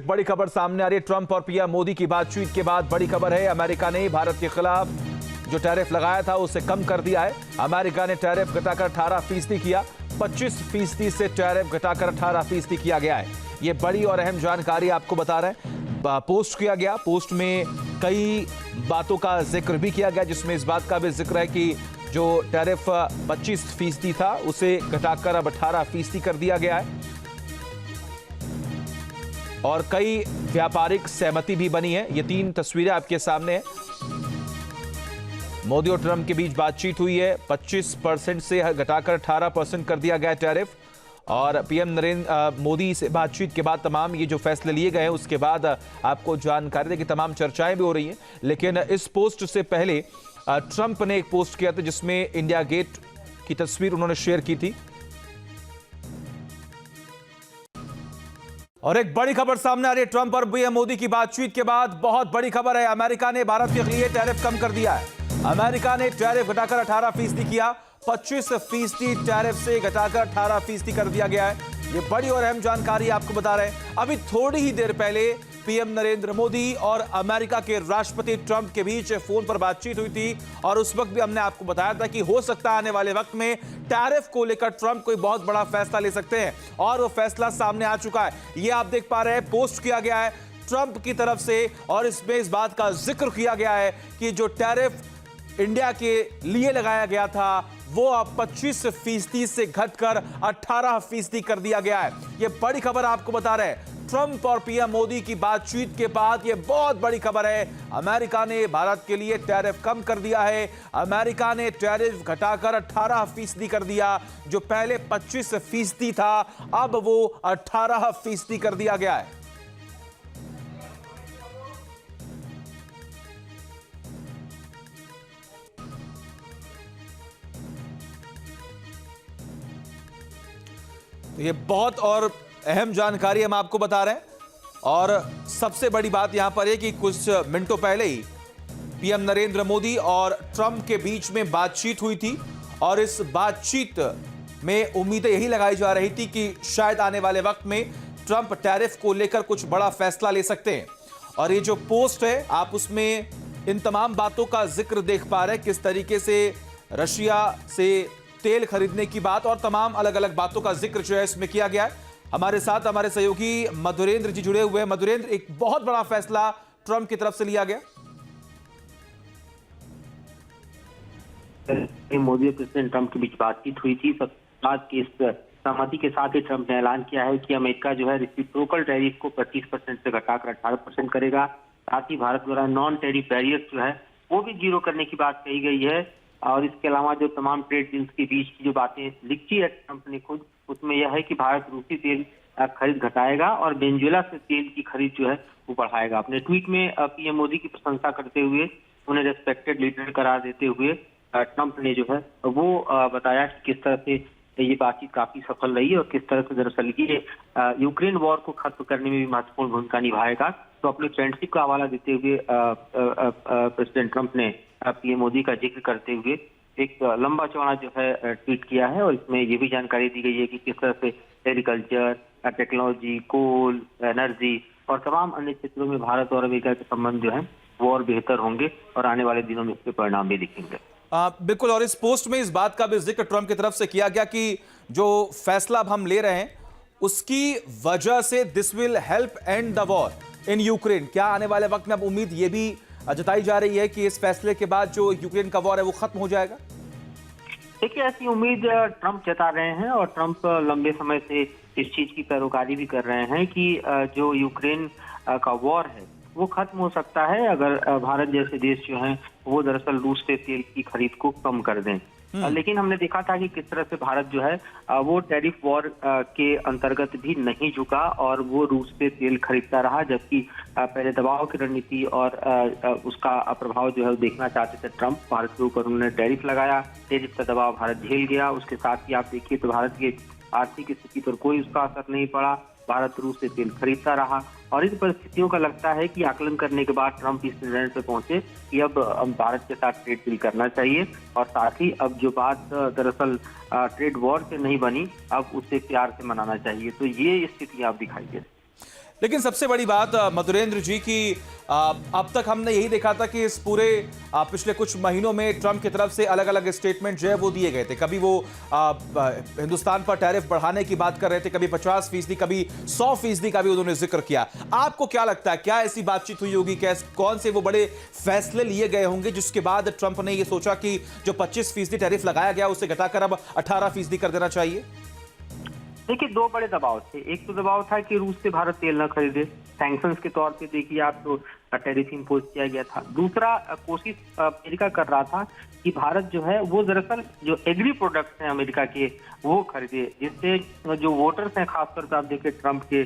बड़ी खबर सामने आ रही है। ट्रंप और पीएम मोदी की बातचीत के बाद बड़ी खबर है, अमेरिका ने भारत के खिलाफ जो टैरिफ लगाया था उसे कम कर दिया है। अमेरिका ने टैरिफ घटाकर 18% किया, 25% से टैरिफ घटाकर 18% किया गया है। ये बड़ी और अहम जानकारी आपको बता रहे हैं। पोस्ट किया गया, पोस्ट में कई बातों का जिक्र भी किया गया, जिसमें इस बात का भी जिक्र है कि जो टैरिफ 25% था उसे घटाकर अब 18% कर दिया गया है और कई व्यापारिक सहमति भी बनी है। ये 3 तस्वीरें आपके सामने हैं। मोदी और ट्रंप के बीच बातचीत हुई है, 25% से घटाकर 18% कर दिया गया टैरिफ। और पीएम नरेंद्र मोदी से बातचीत के बाद तमाम ये जो फैसले लिए गए हैं उसके बाद आपको जानकारी दें कि तमाम चर्चाएं भी हो रही हैं। लेकिन इस पोस्ट से पहले ट्रंप ने एक पोस्ट किया था जिसमें इंडिया गेट की तस्वीर उन्होंने शेयर की थी। और एक बड़ी खबर सामने आ रही है, ट्रंप और पीएम मोदी की बातचीत के बाद बहुत बड़ी खबर है। अमेरिका ने भारत के लिए टैरिफ कम कर दिया है। अमेरिका ने टैरिफ घटाकर 18% किया, 25% टैरिफ से घटाकर 18% कर दिया गया है। ये बड़ी और अहम जानकारी आपको बता रहे हैं। अभी थोड़ी ही देर पहले पीएम नरेंद्र मोदी और अमेरिका के राष्ट्रपति ट्रंप के बीच फोन पर बातचीत हुई थी और उस वक्त भी हमने आपको बताया था कि हो सकता है आने वाले वक्त में टैरिफ को लेकर ट्रंप कोई बहुत बड़ा फैसला ले सकते हैं और वो फैसला सामने आ चुका है। ये आप देख पा रहे हैं, पोस्ट किया गया है ट्रंप की तरफ से और इसमें इस बात का जिक्र किया गया है कि जो टैरिफ इंडिया के लिए लगाया गया था वो अब 25% से घटकर 18% कर दिया गया है। ये बड़ी खबर आपको बता रहे हैं। ट्रंप और पीएम मोदी की बातचीत के बाद ये बहुत बड़ी खबर है। अमेरिका ने भारत के लिए टैरिफ कम कर दिया है। अमेरिका ने टैरिफ घटाकर 18% कर दिया। जो पहले 25% था अब वो 18% कर दिया गया है। तो ये बहुत और अहम जानकारी हम आपको बता रहे हैं। और सबसे बड़ी बात यहां पर है कि कुछ मिनटों पहले ही पीएम नरेंद्र मोदी और ट्रंप के बीच में बातचीत हुई थी और इस बातचीत में उम्मीदें यही लगाई जा रही थी कि शायद आने वाले वक्त में ट्रंप टैरिफ को लेकर कुछ बड़ा फैसला ले सकते हैं। और ये जो पोस्ट है आप उसमें इन तमाम बातों का जिक्र देख पा रहे हैं, किस तरीके से रशिया से तेल खरीदने की बात और तमाम अलग अलग बातों का जिक्र जो है इसमें किया गया है। हमारे साथ हमारे सहयोगी मधुरेंद्र जी जुड़े हुए हैं। मधुरेंद्र, एक बहुत बड़ा फैसला ट्रंप की तरफ से लिया गया। मोदी और प्रेसिडेंट ट्रंप के बीच बातचीत हुई थी। सब बात की इस सहमति के साथ ही ट्रंप ने ऐलान किया है कि अमेरिका जो है रेसिप्रोकल टैरिफ को 25% से घटाकर 18% करेगा। साथ ही भारत द्वारा नॉन टैरिफ बैरियर जो है वो भी जीरो करने की बात कही गई है। और इसके अलावा जो तमाम ट्रेड डील्स के बीच की जो बातें लिखी है ट्रंप ने खुद, उसमें यह है कि भारत रूसी तेल खरीद घटाएगा और वेनेजुएला से तेल की खरीद जो है वो बढ़ाएगा। अपने ट्वीट में पीएम मोदी की प्रशंसा करते हुए, उन्हें रेस्पेक्टेड लीडर करार देते हुए ट्रंप ने जो है वो बताया कि किस तरह से ये बातचीत काफी सफल रही और किस तरह से दरअसल ये यूक्रेन वॉर को खत्म करने में भी महत्वपूर्ण भूमिका निभाएगा। तो अपने फ्रेंडशिप का हवाला देते हुए प्रेसिडेंट ट्रंप ने पीएम मोदी का जिक्र करते हुए एक लंबा चौड़ा जो है ट्वीट किया है और इसमें ये भी जानकारी दी गई है कि किस तरह से एग्रीकल्चर, टेक्नोलॉजी, कोल, एनर्जी और तमाम अन्य क्षेत्रों में भारत और अमेरिका के संबंध जो है वो और बेहतर होंगे और आने वाले दिनों में इसके परिणाम भी दिखेंगे। बिल्कुल। और इस पोस्ट में इस बात का भी जिक्र ट्रंप की तरफ से किया गया कि जो फैसला अब हम ले रहे हैं उसकी वजह से this will help and the war in Ukraine. क्या आने वाले वक्त में अब उम्मीद ये भी जताई जा रही है कि इस फैसले के बाद जो यूक्रेन का वॉर है वो खत्म हो जाएगा? देखिए, ऐसी उम्मीद ट्रंप जता रहे हैं और ट्रंप लंबे समय से इस चीज की पैरोकारी भी कर रहे हैं कि जो यूक्रेन का वॉर है वो खत्म हो सकता है अगर भारत जैसे देश जो हैं वो दरअसल रूस से तेल की खरीद को कम कर दें। लेकिन हमने देखा था कि किस तरह से भारत जो है वो टैरिफ वॉर के अंतर्गत भी नहीं झुका और वो रूस से तेल खरीदता रहा, जबकि पहले दबाव की रणनीति और उसका प्रभाव जो है वो देखना चाहते थे ट्रंप। भारत के ऊपर उन्होंने टैरिफ लगाया, टैरिफ का दबाव भारत झेल गया। उसके साथ ही आप देखिए तो भारत की आर्थिक स्थिति पर कोई उसका असर नहीं पड़ा। भारत रूस से तेल खरीदता रहा और इन परिस्थितियों का लगता है कि आकलन करने के बाद ट्रंप इस निर्णय पे पहुंचे कि अब भारत के साथ ट्रेड डील करना चाहिए और साथ ही अब जो बात दरअसल ट्रेड वॉर से नहीं बनी, अब उसे प्यार से मनाना चाहिए। तो ये स्थिति आप दिखाई दे। लेकिन सबसे बड़ी बात मधुरेंद्र जी की अब तक हमने यही देखा था कि इस पूरे पिछले कुछ महीनों में ट्रंप की तरफ से अलग अलग स्टेटमेंट जो है वो दिए गए थे। कभी वो हिंदुस्तान पर टैरिफ बढ़ाने की बात कर रहे थे, कभी 50%, कभी 100% का भी उन्होंने जिक्र किया। आपको क्या लगता है, क्या ऐसी बातचीत हुई होगी? कौन से वो बड़े फैसले लिए गए होंगे जिसके बाद ट्रंप ने ये सोचा कि जो 25% टैरिफ लगाया गया उसे घटाकर अब 18% कर देना चाहिए? देखिए, दो बड़े दबाव थे। एक तो दबाव था कि रूस से भारत तेल न खरीदे, सैंक्शंस के तौर पे देखिए आप, तो टैरिफ इंपोज किया गया था। दूसरा कोशिश अमेरिका कर रहा था कि भारत जो है वो दरअसल जो एग्री प्रोडक्ट्स हैं अमेरिका के वो खरीदे, जिससे जो वोटर्स हैं, खासतौर पर आप देखें ट्रंप के,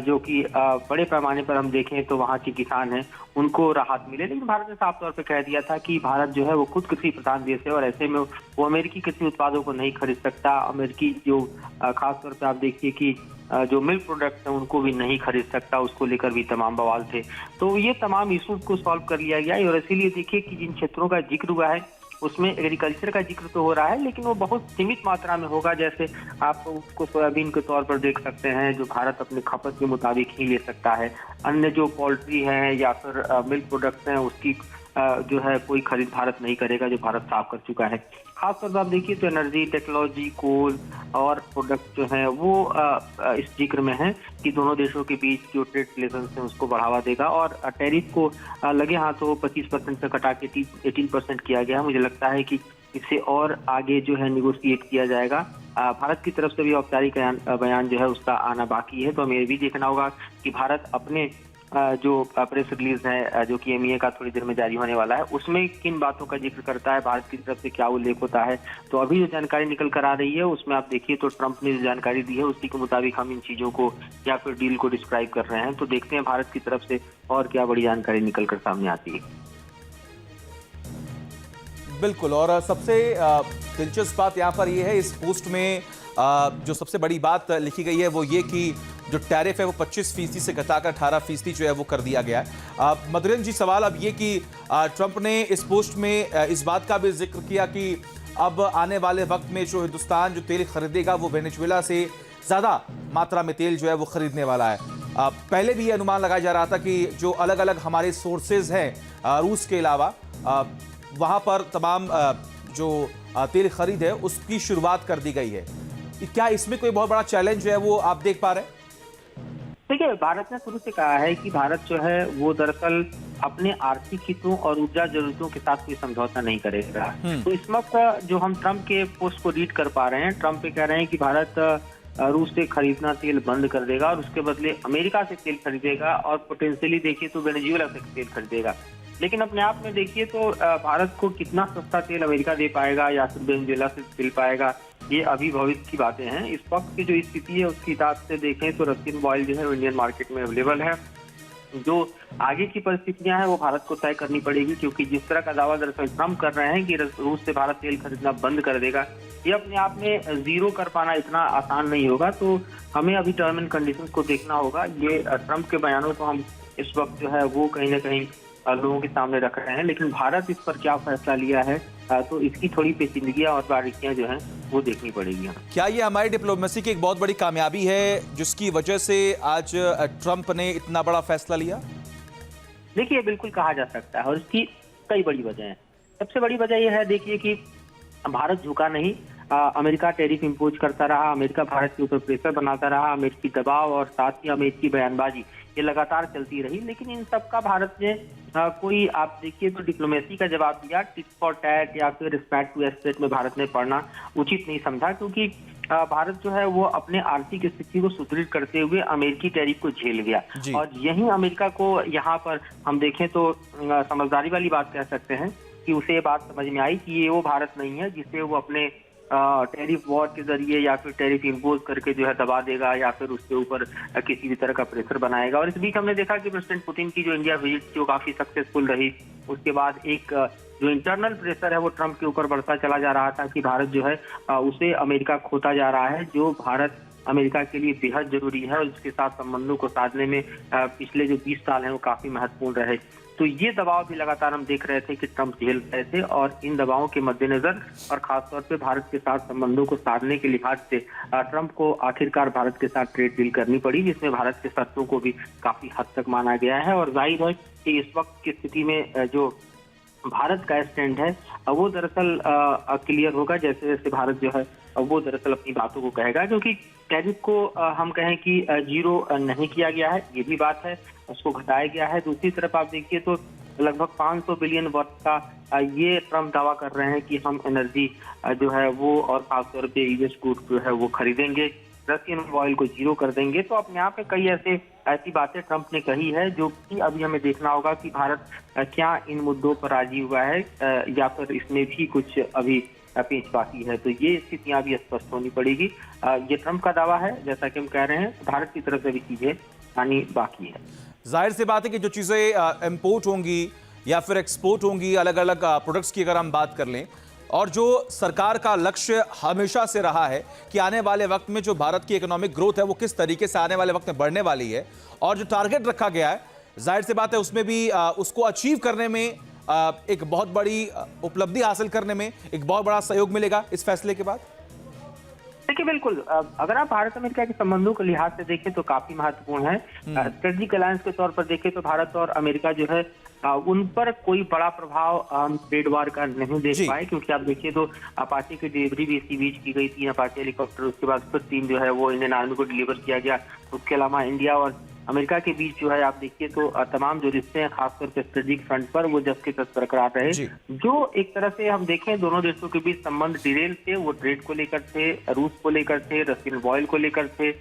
जो कि बड़े पैमाने पर हम देखें तो वहाँ के किसान हैं, उनको राहत मिले। लेकिन भारत ने साफ तौर पे कह दिया था कि भारत जो है वो खुद कृषि प्रधान देश है और ऐसे में वो अमेरिकी कृषि उत्पादों को नहीं खरीद सकता। अमेरिकी जो खासतौर पे आप देखिए कि जो मिल्क प्रोडक्ट्स हैं उनको भी नहीं खरीद सकता, उसको लेकर भी तमाम बवाल थे। तो ये तमाम इशूज को सॉल्व कर लिया गया और इसीलिए देखिए कि जिन क्षेत्रों का जिक्र हुआ है उसमें एग्रीकल्चर का जिक्र तो हो रहा है, लेकिन वो बहुत सीमित मात्रा में होगा। जैसे आप उसको सोयाबीन के तौर पर देख सकते हैं, जो भारत अपने खपत के मुताबिक ही ले सकता है। अन्य जो पोल्ट्री है या फिर मिल्क प्रोडक्ट्स हैं उसकी जो है कोई खरीद भारत नहीं करेगा, जो भारत साफ कर चुका है। खासतौर पर आप देखिए तो एनर्जी, टेक्नोलॉजी, कोल और प्रोडक्ट जो है वो इस जिक्र में है कि दोनों देशों के बीच जो ट्रेड रिलेशन है उसको बढ़ावा देगा। और टैरिफ को लगे हाथों 25% से घटा के 18% किया गया। मुझे लगता है कि इससे और आगे जो है निगोशिएट किया जाएगा। भारत की तरफ से भी औपचारिक बयान जो है उसका आना बाकी है। तो हमें ये भी देखना होगा कि भारत अपने जो प्रेस रिलीज है जो कि MEA का थोड़ी देर में जारी होने वाला है, उसमें किन बातों का जिक्र करता है, भारत की तरफ से क्या उल्लेख होता है। तो अभी जो जानकारी निकल कर आ रही है उसमें आप देखिए तो ट्रंप ने जो जानकारी दी है उसी के मुताबिक हम इन चीजों को या फिर डील को डिस्क्राइब कर रहे हैं। तो देखते हैं भारत की तरफ से और क्या बड़ी जानकारी निकल कर सामने आती है। बिल्कुल, और सबसे दिलचस्प बात यहाँ पर यह है, इस पोस्ट में जो सबसे बड़ी बात लिखी गई है वो ये कि जो टैरिफ है वो 25% से घटाकर 18% जो है वो कर दिया गया है। मधुरेंद्र जी, सवाल अब ये कि ट्रंप ने इस पोस्ट में इस बात का भी जिक्र किया कि अब आने वाले वक्त में जो हिंदुस्तान जो तेल खरीदेगा वो वेनेजुएला से ज़्यादा मात्रा में तेल जो है वो खरीदने वाला है। पहले भी ये अनुमान लगाया जा रहा था कि जो अलग अलग हमारे सोर्सेज हैं रूस के अलावा, वहाँ पर तमाम जो तेल खरीद है उसकी शुरुआत कर दी गई है। क्या इसमें कोई बहुत बड़ा चैलेंज जो है वो आप देख पा रहे हैं? देखिए, भारत ने शुरू से कहा है कि भारत जो है वो दरअसल अपने आर्थिक हितों और ऊर्जा जरूरतों के साथ कोई समझौता नहीं करेगा। तो इस वक्त जो हम ट्रंप के पोस्ट को रीड कर पा रहे हैं, ट्रंप पे कह रहे हैं कि भारत रूस से खरीदना तेल बंद कर देगा और उसके बदले अमेरिका से तेल खरीदेगा और पोटेंशियली देखिए तो वेनेजुएला से तेल खरीदेगा। लेकिन अपने आप में देखिए तो भारत को कितना सस्ता तेल अमेरिका दे पाएगा या फिर वेनेजुएला से मिल पाएगा, ये अभी भविष्य की बातें हैं। इस वक्त की जो स्थिति है उसके हिसाब से देखें तो रशियन ऑयल जो है इंडियन मार्केट में अवेलेबल है। जो आगे की परिस्थितियां हैं वो भारत को तय करनी पड़ेगी, क्योंकि जिस तरह का दावा दरअसल ट्रंप कर रहे हैं कि रूस से भारत तेल खरीदना बंद कर देगा, ये अपने आप में जीरो कर पाना इतना आसान नहीं होगा। तो हमें अभी टर्म एंड कंडीशंस को देखना होगा। ये ट्रंप के बयानों को हम इस वक्त जो है वो कहीं ना कहीं लोगों के सामने रख रहे हैं, लेकिन भारत इस पर क्या फैसला लिया है तो इसकी थोड़ी पेचीदगियां और बारीकियां जो हैं वो देखनी पड़ेगी। क्या ये हमारी डिप्लोमेसी की एक बहुत बड़ी कामयाबी है जिसकी वजह से आज ट्रंप ने इतना बड़ा फैसला लिया? देखिए, बिल्कुल कहा जा सकता है और इसकी कई बड़ी वजह है। सबसे बड़ी वजह यह है, देखिए कि भारत झुका नहीं। अमेरिका टैरिफ इंपोज करता रहा, अमेरिका भारत के ऊपर प्रेशर बनाता रहा, अमेरिकी दबाव और साथ ही अमेरिकी बयानबाजी ये लगातार चलती रही। लेकिन इन सब का भारत ने कोई आप देखिए तो डिप्लोमेसी का जवाब दिया। टिट फॉर टैट या फिर रिस्पेक्ट टू एस्टेट में भारत ने पढ़ना उचित नहीं समझा, क्योंकि भारत जो है वो अपने आर्थिक स्थिति को सुदृढ़ करते हुए अमेरिकी टैरिफ को झेल गया। और यही अमेरिका को यहाँ पर हम देखें तो समझदारी वाली बात कह सकते हैं कि उसे ये बात समझ में आई कि ये वो भारत नहीं है जिसे वो अपने टैरिफ वॉर के जरिए या फिर टैरिफ इंपोज करके जो है दबा देगा या फिर उसके ऊपर किसी भी तरह का प्रेशर बनाएगा। और इस बीच हमने देखा कि प्रेसिडेंट पुतिन की जो इंडिया विजिट थी वो काफी सक्सेसफुल रही। उसके बाद एक जो इंटरनल प्रेशर है वो ट्रंप के ऊपर बढ़ता चला जा रहा था कि भारत जो है उसे अमेरिका खोता जा रहा है। जो भारत अमेरिका के लिए बेहद जरूरी है और इसके साथ संबंधों को साधने में पिछले जो 20 साल हैं वो काफी महत्वपूर्ण रहे। तो ये दबाव भी लगातार हम देख रहे थे कि ट्रंप झेल रहे थे और इन दबावों के मद्देनजर और खासतौर पे भारत के साथ संबंधों को साधने के लिहाज से ट्रंप को आखिरकार भारत के साथ ट्रेड डील करनी पड़ी, जिसमें भारत के शर्तों को भी काफी हद तक माना गया है। और जाहिर है कि इस वक्त की स्थिति में जो भारत का स्टैंड है वो दरअसल क्लियर होगा जैसे जैसे भारत जो है वो दरअसल अपनी बातों को कहेगा, क्योंकि टैरिफ को हम कहें कि जीरो नहीं किया गया है, ये भी बात है, उसको घटाया गया है। दूसरी तरफ आप देखिए तो लगभग 500 बिलियन वर्थ का ये ट्रम्प दावा कर रहे हैं कि हम एनर्जी जो है वो और खासतौर पे यूएस गुड जो है वो खरीदेंगे, रशियन ऑयल को जीरो कर देंगे। तो अपने आप में कई ऐसी बातें ट्रंप ने कही है जो कि अभी हमें देखना होगा कि भारत क्या इन मुद्दों पर राजी हुआ है या फिर इसमें भी कुछ अभी पेच बाकी है। तो ये स्थितियां भी स्पष्ट होनी पड़ेगी। ये ट्रंप का दावा है, जैसा कि हम कह रहे हैं, भारत की तरफ से भी चीजें आनी बाकी है। जाहिर सी बात है कि जो चीजें इंपोर्ट होंगी या फिर एक्सपोर्ट होंगी, अलग अलग प्रोडक्ट्स की अगर हम बात कर लें, और जो सरकार का लक्ष्य हमेशा से रहा है कि आने वाले वक्त में जो भारत की इकोनॉमिक ग्रोथ है वो किस तरीके से आने वाले वक्त में बढ़ने वाली है, और जो टारगेट रखा गया है जाहिर सी बात है उसमें भी उसको अचीव करने में एक बहुत बड़ी उपलब्धि हासिल करने में एक बहुत बड़ा सहयोग मिलेगा इस फैसले के बाद। देखिए बिल्कुल, अगर आप भारत अमेरिका के संबंधों के लिहाज से देखें तो काफी महत्वपूर्ण है। स्ट्रेटेजिक अलायंस के तौर पर देखें तो भारत और अमेरिका जो है उन पर कोई बड़ा प्रभाव हम ट्रेड वार का नहीं देख पाए, क्योंकि आप देखिए तो अपाचे की डिलीवरी भी इसी बीच की गई थी, अपाचे हेलीकॉप्टर, उसके बाद फिर 3 जो है वो इंडियन आर्मी को डिलीवर किया गया। उसके अलावा इंडिया और अमेरिका के बीच जो है आप देखिए तो तमाम जो रिश्ते हैं खासतौर पर स्ट्रेटेजिक फ्रंट पर वो जब के तक बरकरार रहे। जो एक तरह से हम देखें दोनों देशों के बीच संबंध डिरेल थे, वो ट्रेड को लेकर थे, रूस को लेकर थे, रशियन ऑयल को लेकर थे।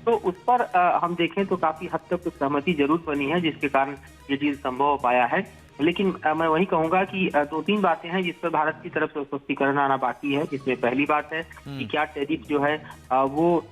तो उस पर हम देखें तो काफी हद तक सहमति जरूर बनी है, जिसके कारण ये डील संभव हो पाया है। लेकिन मैं वही कहूंगा कि 2-3 बातें हैं जिस पर भारत की तरफ से स्पष्टीकरण आना बाकी है। जिसमें पहली बात है कि क्या टैरिफ जो है वो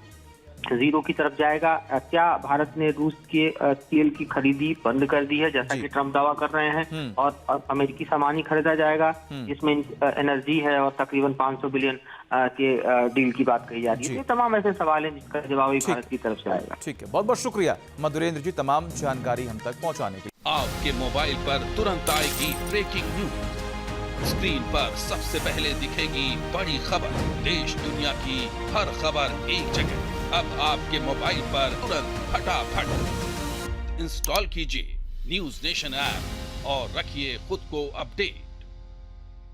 जीरो की तरफ जाएगा, क्या भारत ने रूस के तेल की खरीदी बंद कर दी है जैसा कि ट्रंप दावा कर रहे हैं, और अमेरिकी सामान ही खरीदा जाएगा जिसमें एनर्जी है, और तकरीबन 500 बिलियन के डील की बात कही जा रही है। ये तमाम ऐसे सवाल हैं जिसका जवाब भी भारत की तरफ से आएगा। ठीक है, बहुत बहुत शुक्रिया मधुरेंद्र जी तमाम जानकारी हम तक पहुंचाने के लिए। आपके मोबाइल पर तुरंत आएगी ब्रेकिंग न्यूज, स्क्रीन पर सबसे पहले दिखेगी बड़ी खबर, देश दुनिया की हर खबर एक जगह। अब आपके मोबाइल पर तुरंत फटाफट इंस्टॉल कीजिए न्यूज नेशन ऐप और रखिए खुद को अपडेट।